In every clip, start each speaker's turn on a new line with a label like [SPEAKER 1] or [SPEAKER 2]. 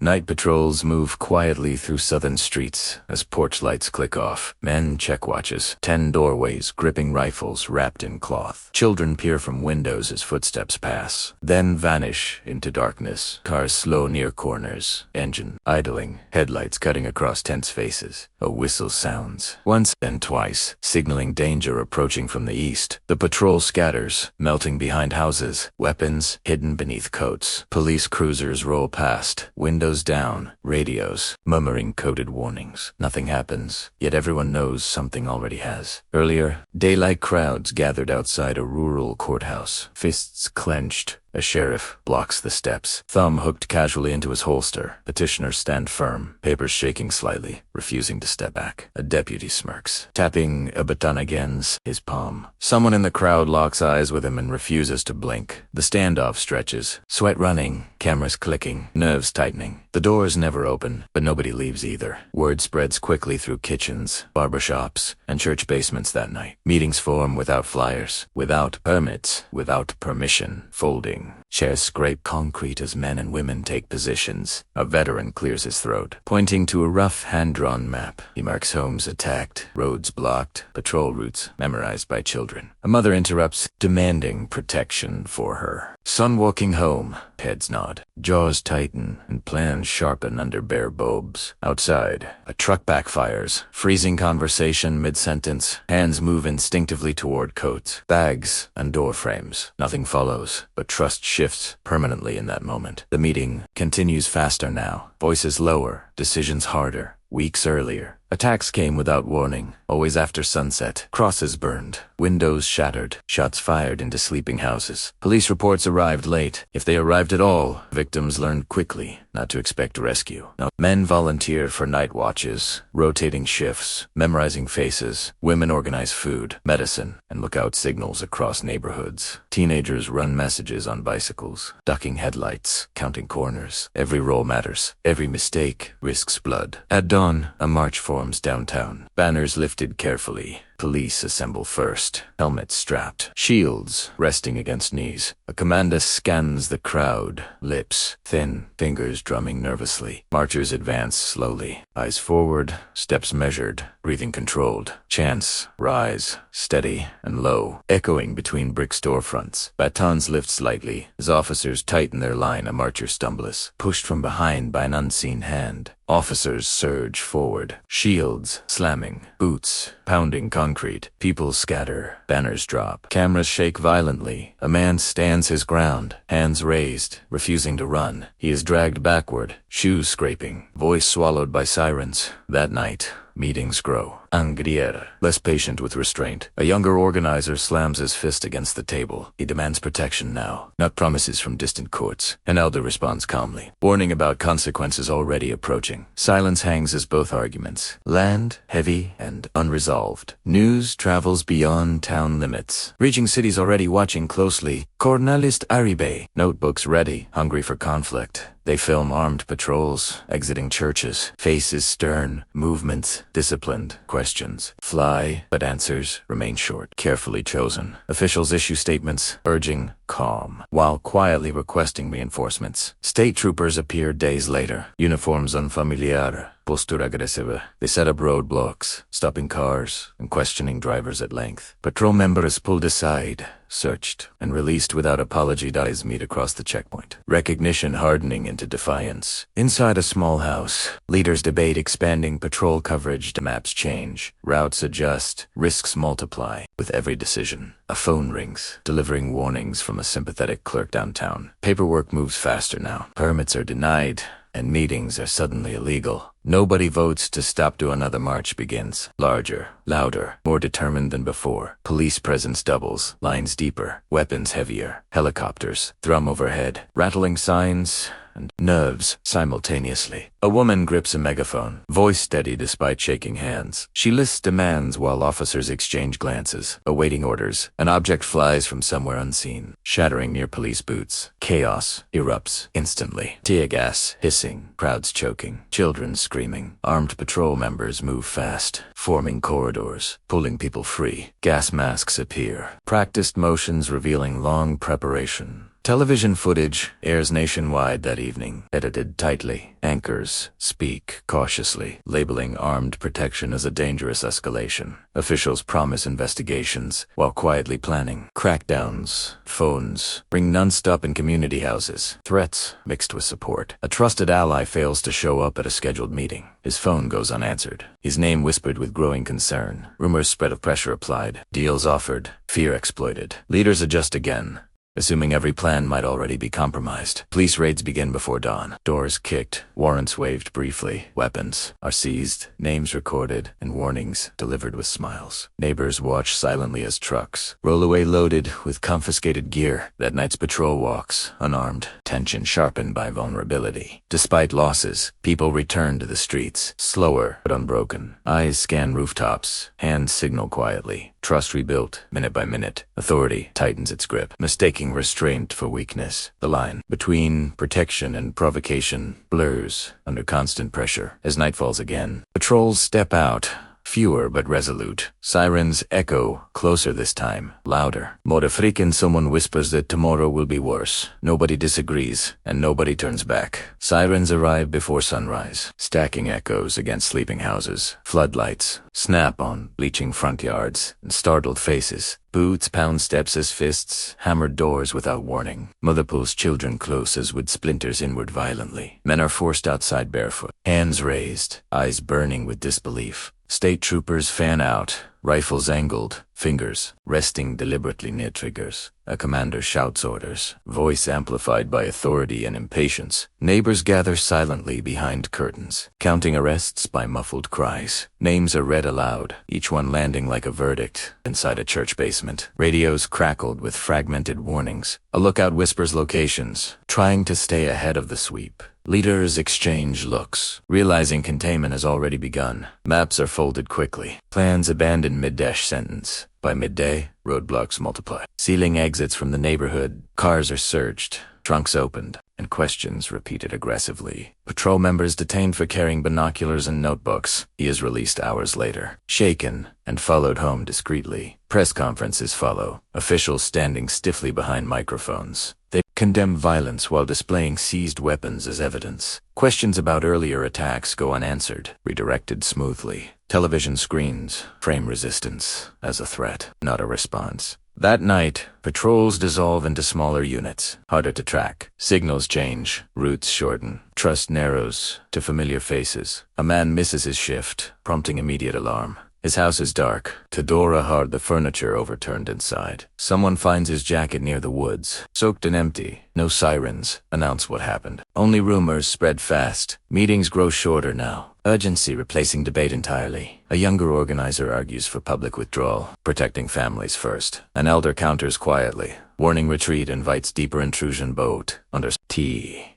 [SPEAKER 1] Night patrols move quietly through southern streets as porch lights click off. Men check watches, 10 doorways, gripping rifles wrapped in cloth. Children peer from windows as footsteps pass, then vanish into darkness. Cars slow near corners, engine idling, headlights cutting across tense faces. A whistle sounds, once and twice, signaling danger approaching from the east. The patrol scatters, melting behind houses, weapons hidden beneath coats. Police cruisers roll past, windows down, radios, murmuring coded warnings. Nothing happens, yet everyone knows something already has. Earlier, daylight crowds gathered outside a rural courthouse, fists clenched. A sheriff blocks the steps, thumb hooked casually into his holster. Petitioners stand firm, papers shaking slightly, refusing to step back. A deputy smirks, tapping a baton against his palm. Someone in the crowd locks eyes with him and refuses to blink. The standoff stretches, sweat running, cameras clicking, nerves tightening. The doors never open, but nobody leaves either. Word spreads quickly through kitchens, barbershops, and church basements that night. Meetings form without flyers, without permits, without permission. Folding. Chairs scrape concrete as men and women take positions. A veteran clears his throat, pointing to a rough hand-drawn map. He marks homes attacked, roads blocked, patrol routes memorized by children. A mother interrupts, demanding protection for her son walking home. Heads nod, jaws tighten, and plans sharpen under bare bulbs. Outside, a truck backfires, freezing conversation mid-sentence. Hands move instinctively toward coats, bags, and door frames. Nothing follows, but trust shifts permanently in that moment. The meeting continues faster now, voices lower, decisions harder. Weeks earlier, attacks came without warning, always after sunset. Crosses burned, windows shattered, shots fired into sleeping houses. Police reports arrived late. If they arrived at all, victims learned quickly not to expect rescue. Now, men volunteer for night watches, rotating shifts, memorizing faces. Women organize food, medicine, and lookout signals across neighborhoods. Teenagers run messages on bicycles, ducking headlights, counting corners. Every roll matters. Every mistake risks blood. At dawn, a march forms downtown. Banners lifted carefully. Police assemble first, helmets strapped, shields resting against knees. A commander scans the crowd, lips thin, fingers drumming nervously. Marchers advance slowly, eyes forward, steps measured, breathing controlled. Chants rise, steady and low, echoing between brick storefronts. Batons lift slightly. As officers tighten their line, a marcher stumbles, pushed from behind by an unseen hand. Officers surge forward, shields slamming, boots pounding concrete. People scatter, banners drop, cameras shake violently. A man stands his ground, hands raised, refusing to run. He is dragged backward, shoes scraping, voice swallowed by sirens. That night, meetings grow. Angrier, less patient with restraint. A younger organizer slams his fist against the table. He demands protection now, not promises from distant courts. An elder responds calmly, warning about consequences already approaching. Silence hangs as both arguments. Land, heavy and unresolved. News travels beyond town limits, reaching cities already watching closely. Cornalist Aribe, notebooks ready, hungry for conflict. They film armed patrols, exiting churches, faces stern, movements disciplined. Questions fly, but answers remain short, carefully chosen. Officials issue statements urging calm, while quietly requesting reinforcements. State troopers appear days later, uniforms unfamiliar, postura agresiva. They set up roadblocks, stopping cars and questioning drivers at length. Patrol members pulled aside, searched, and released without apology. Eyes meet across the checkpoint, recognition hardening into defiance. Inside a small house, leaders debate expanding patrol coverage. Maps change, routes adjust, risks multiply. With every decision, a phone rings, delivering warnings from a sympathetic clerk downtown. Paperwork moves faster now. Permits are denied, and meetings are suddenly illegal. Nobody votes to stop till another march begins. Larger, louder, more determined than before. Police presence doubles, lines deeper, weapons heavier. Helicopters thrum overhead, rattling signs and nerves simultaneously. A woman grips a megaphone, voice steady despite shaking hands. She lists demands while officers exchange glances, awaiting orders. An object flies from somewhere unseen, shattering near police boots. Chaos erupts instantly. Tear gas hissing, crowds choking, children screaming. Armed patrol members move fast, forming corridors, pulling people free. Gas masks appear, practiced motions revealing long preparation. Television footage airs nationwide that evening, edited tightly. Anchors speak cautiously, labeling armed protection as a dangerous escalation. Officials promise investigations while quietly planning. Crackdowns, phones, ring non-stop in community houses. Threats mixed with support. A trusted ally fails to show up at a scheduled meeting. His phone goes unanswered. His name whispered with growing concern. Rumors spread of pressure applied. Deals offered. Fear exploited. Leaders adjust again, assuming every plan might already be compromised. Police raids begin before dawn. Doors kicked, warrants waved briefly. Weapons are seized, names recorded, and warnings delivered with smiles. Neighbors watch silently as trucks roll away loaded with confiscated gear. That night's patrol walks, unarmed, tension sharpened by vulnerability. Despite losses, people return to the streets, slower but unbroken. Eyes scan rooftops, hands signal quietly. Trust rebuilt, minute by minute. Authority tightens its grip, mistaking restraint for weakness. The line between protection and provocation blurs under constant pressure. As night falls again, patrols step out, fewer but resolute. Sirens echo, closer this time, louder. Motherfreaking, someone whispers that tomorrow will be worse. Nobody disagrees, and nobody turns back. Sirens arrive before sunrise, stacking echoes against sleeping houses. Floodlights snap on bleaching front yards and startled faces. Boots pound steps as fists, hammered doors without warning. Mother pulls children close as wood splinters inward violently. Men are forced outside barefoot, hands raised, eyes burning with disbelief. State troopers fan out, rifles angled, fingers resting deliberately near triggers. A commander shouts orders, voice amplified by authority and impatience. Neighbors gather silently behind curtains, counting arrests by muffled cries. Names are read aloud, each one landing like a verdict inside a church basement. Radios crackled with fragmented warnings. A lookout whispers locations, trying to stay ahead of the sweep. Leaders exchange looks, realizing containment has already begun. Maps are folded quickly, plans abandoned mid-dash sentence. By midday, roadblocks multiply. Sealing exits from the neighborhood, cars are searched, trunks opened, and questions repeated aggressively. Patrol members detained for carrying binoculars and notebooks. He is released hours later, shaken and followed home discreetly. Press conferences follow, officials standing stiffly behind microphones. They condemn violence while displaying seized weapons as evidence. Questions about earlier attacks go unanswered, redirected smoothly. Television screens frame resistance as a threat, not a response. That night, patrols dissolve into smaller units, harder to track. Signals change, routes shorten, trust narrows to familiar faces. A man misses his shift, prompting immediate alarm. His house is dark. Tedora hard, the furniture overturned inside. Someone finds his jacket near the woods, soaked and empty. No sirens announce what happened. Only rumors spread fast. Meetings grow shorter now. Urgency replacing debate entirely. A younger organizer argues for public withdrawal, protecting families first. An elder counters quietly. Warning retreat invites deeper intrusion boat under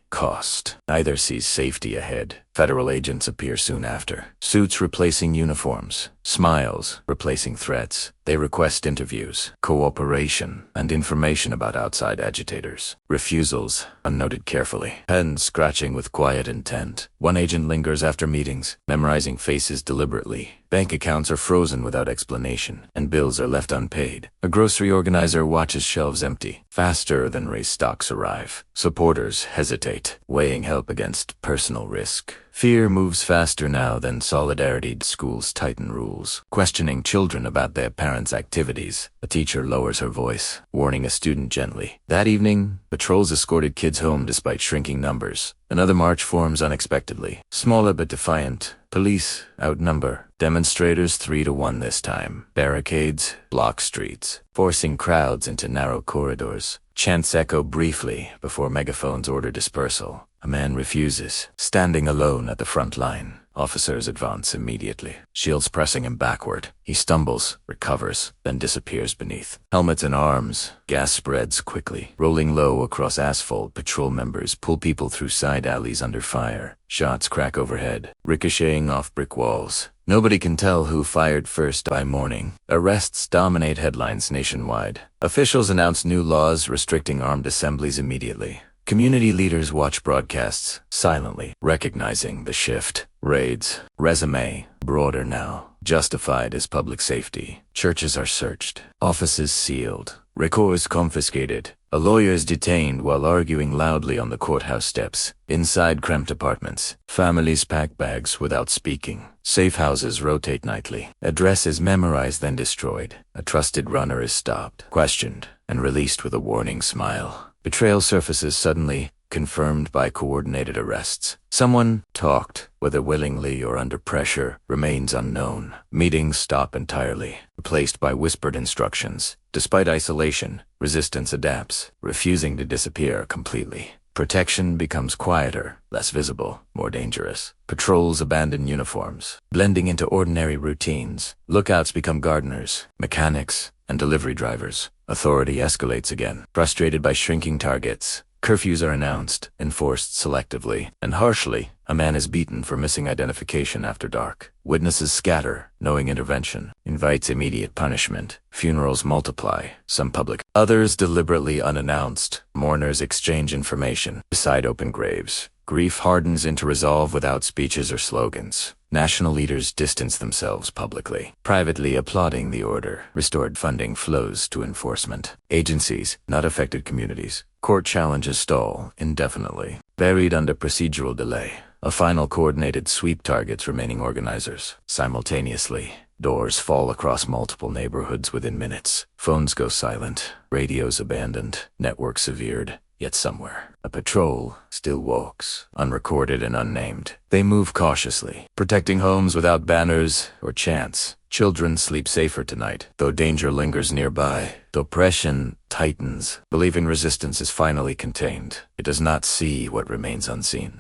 [SPEAKER 1] cost. Neither sees safety ahead. Federal agents appear soon after. Suits replacing uniforms. Smiles replacing threats. They request interviews, cooperation, and information about outside agitators. Refusals, unnoted carefully. Pens scratching with quiet intent. One agent lingers after meetings, memorizing faces deliberately. Bank accounts are frozen without explanation, and bills are left unpaid. A grocery organizer watches shelves empty. Faster than race stocks arrive. Supporters hesitate, weighing help against personal risk. Fear moves faster now than solidarity. Schools tighten rules, questioning children about their parents' activities. A teacher lowers her voice, warning a student gently. That evening, patrols escorted kids home despite shrinking numbers. Another march forms unexpectedly, smaller but defiant. Police outnumber. Demonstrators 3-1 this time. Barricades block streets, forcing crowds into narrow corridors. Chants echo briefly before megaphones order dispersal. A man refuses, standing alone at the front line. Officers advance immediately, shields pressing him backward. He stumbles, recovers, then disappears beneath. Helmets and arms, gas spreads quickly. Rolling low across asphalt, patrol members pull people through side alleys under fire. Shots crack overhead, ricocheting off brick walls. Nobody can tell who fired first by morning. Arrests dominate headlines nationwide. Officials announce new laws restricting armed assemblies immediately. Community leaders watch broadcasts silently, recognizing the shift. Raids, resume, broader now, justified as public safety. Churches are searched, offices sealed, records confiscated. A lawyer is detained while arguing loudly on the courthouse steps. Inside cramped apartments, families pack bags without speaking. Safe houses rotate nightly. Address is memorized then destroyed. A trusted runner is stopped, questioned, and released with a warning smile. Betrayal surfaces suddenly, confirmed by coordinated arrests. Someone talked, whether willingly or under pressure, remains unknown. Meetings stop entirely, replaced by whispered instructions. Despite isolation, resistance adapts, refusing to disappear completely. Protection becomes quieter, less visible, more dangerous. Patrols abandon uniforms, blending into ordinary routines. Lookouts become gardeners, mechanics, and delivery drivers. Authority escalates again, frustrated by shrinking targets. Curfews are announced, enforced selectively, and harshly. A man is beaten for missing identification after dark. Witnesses scatter, knowing intervention invites immediate punishment. Funerals multiply, some public, others deliberately unannounced. Mourners exchange information beside open graves. Grief hardens into resolve without speeches or slogans. National leaders distance themselves publicly, privately applauding the order. Restored funding flows to enforcement. Agencies, not affected communities. Court challenges stall indefinitely, buried under procedural delay. A final coordinated sweep targets remaining organizers. Simultaneously, doors fall across multiple neighborhoods within minutes. Phones go silent, radios abandoned, networks severed. Yet somewhere, a patrol still walks, unrecorded and unnamed. They move cautiously, protecting homes without banners or chants. Children sleep safer tonight, though danger lingers nearby. The oppression tightens, believing resistance is finally contained. It does not see what remains unseen.